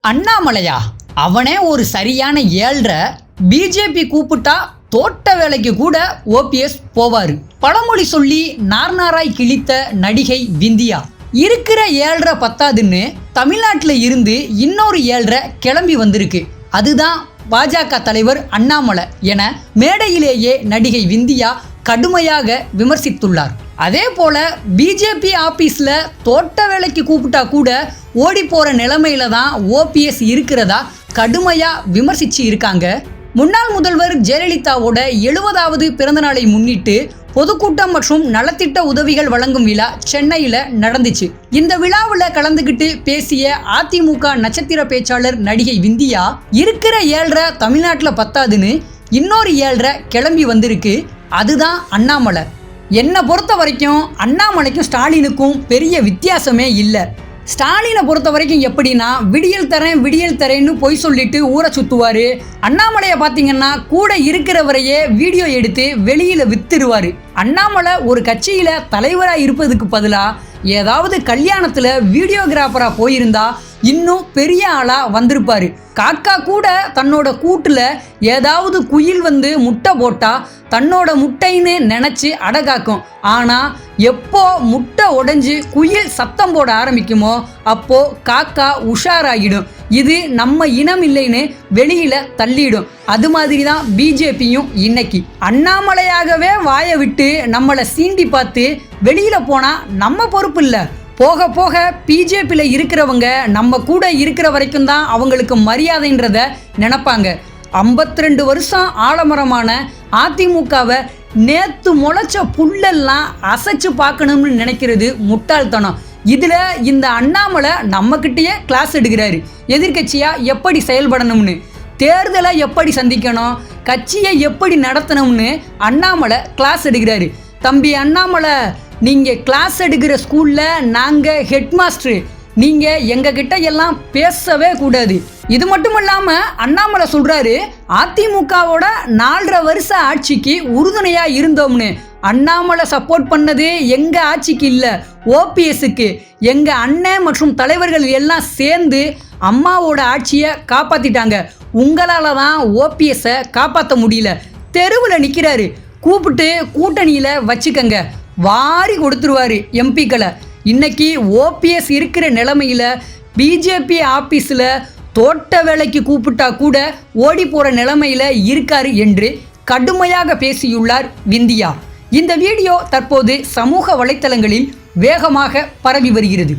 அண்ணாமலையா? அவனே ஒரு சரியான ஏழ்ரை. பிஜேபி கூப்பிட்டா தோட்ட வேலைக்கு கூட ஓபிஎஸ் போவாரு. பழமொழி சொல்லி நார்நாராய் கிழித்த நடிகை விந்தியா. இருக்கிற ஏழ்ரை பத்தாதுன்னு தமிழ்நாட்டில் இருந்து இன்னொரு ஏழ்ரை கிளம்பி வந்திருக்கு. அதுதான் பாஜக தலைவர் அண்ணாமலை என மேடையிலேயே நடிகை விந்தியா கடுமையாக விமர்சித்துள்ளார். அதே போல பிஜேபி ஆபீஸ்ல தோட்ட வேலைக்கு கூப்பிட்டா கூட ஓடி போற நிலைமையில தான் ஓபிஎஸ் இருக்கிறதா கடுமையா விமர்சிச்சு இருக்காங்க. முன்னாள் முதல்வர் ஜெயலலிதாவோட 70வது பிறந்த நாளை முன்னிட்டு பொதுக்கூட்டம் மற்றும் நலத்திட்ட உதவிகள் வழங்கும் விழா சென்னையில நடந்துச்சு. இந்த விழாவில் கலந்துகிட்டு பேசிய அதிமுக நட்சத்திர பேச்சாளர் நடிகை விந்தியா, இருக்கிற ஏழ்ரை தமிழ்நாட்டில் பத்தாதுன்னு இன்னொரு ஏழ்ரை கிளம்பி வந்திருக்கு. அதுதான் அண்ணாமலை. என்னை பொறுத்த வரைக்கும் அண்ணாமலைக்கும் ஸ்டாலினுக்கும் பெரிய வித்தியாசமே இல்லை. ஸ்டாலினை பொறுத்த வரைக்கும் எப்படின்னா, விடியல் தரேன்னு பொய் சொல்லிட்டு ஊரை சுற்றுவார். அண்ணாமலையை பார்த்தீங்கன்னா கூட இருக்கிறவரையே வீடியோ எடுத்து வெளியில் வித்துடுவார். அண்ணாமலை ஒரு கட்சியில் தலைவராக இருப்பதுக்கு பதிலாக ஏதாவது கல்யாணத்தில் வீடியோகிராஃபராக போயிருந்தா இன்னும் பெரிய ஆளாக வந்திருப்பார். காக்கா கூட தன்னோட கூட்டில் ஏதாவது குயில் வந்து முட்டை போட்டால் தன்னோட முட்டைன்னு நினச்சி அடகாக்கும். ஆனால் எப்போ முட்டை உடைஞ்சு குயில் சத்தம் போட ஆரம்பிக்குமோ அப்போ காக்கா உஷாராகிடும். இது நம்ம இனம் இல்லைன்னு வெளியில் தள்ளிடும். அது மாதிரி தான் பிஜேபியும் இன்னைக்கு. அண்ணாமலையாகவே வாயை விட்டு நம்மளை சீண்டி பார்த்து வெளியில் போனால் நம்ம பொறுப்பு இல்லை. போக போக பிஜேபியில் இருக்கிறவங்க நம்ம கூட இருக்கிற வரைக்கும் தான் அவங்களுக்கு மரியாதைன்றத நினைப்பாங்க. 52 வருஷம் ஆலமரமான அதிமுகவை நேற்று முளைச்ச புல்லெல்லாம் அசைச்சு பார்க்கணும்னு நினைக்கிறது முட்டாள்தனம். இதில் இந்த அண்ணாமலை நம்மக்கிட்டேயே கிளாஸ் எடுக்கிறாரு. எதிர்கட்சியாக எப்படி செயல்படணும்னு, தேர்தலை எப்படி சந்திக்கணும், கட்சியை எப்படி நடத்தணும்னு அண்ணாமலை கிளாஸ் எடுக்கிறாரு. தம்பி அண்ணாமலை, நீங்கள் கிளாஸ் எடுக்கிற ஸ்கூலில் நாங்கள் ஹெட் மாஸ்டரு. நீங்கள் எங்ககிட்ட எல்லாம் பேசவே கூடாது. இது மட்டும் இல்லாமல் அண்ணாமலை சொல்கிறாரு, அதிமுகவோட 4.5 வருஷ ஆட்சிக்கு உறுதுணையாக இருந்தோம்னு. அண்ணாமலை சப்போர்ட் பண்ணது எங்கள் ஆட்சிக்கு இல்லை, ஓபிஎஸ்க்கு. எங்கள் அண்ணன் மற்றும் தலைவர்கள் எல்லாம் சேர்ந்து அம்மாவோட ஆட்சியை காப்பாற்றிட்டாங்க. உங்களால் தான் ஓபிஎஸ்ஸை காப்பாற்ற முடியல. தெருவில் நிற்கிறாரு. கூப்பிட்டு கூட்டணியில் வச்சுக்கங்க, வாரி கொடுத்துருவாரு எம்பிக்களை. இன்னைக்கு ஓபிஎஸ் இருக்கிற நிலைமையில் பிஜேபி ஆபீஸில் தோட்ட வேலைக்கு கூப்பிட்டா கூட ஓடி போகிற நிலைமையில் இருக்காரு என்று கடுமையாக பேசியுள்ளார் விந்தியா. இந்த வீடியோ தற்போது சமூக வலைத்தளங்களில் வேகமாக பரவி வருகிறது.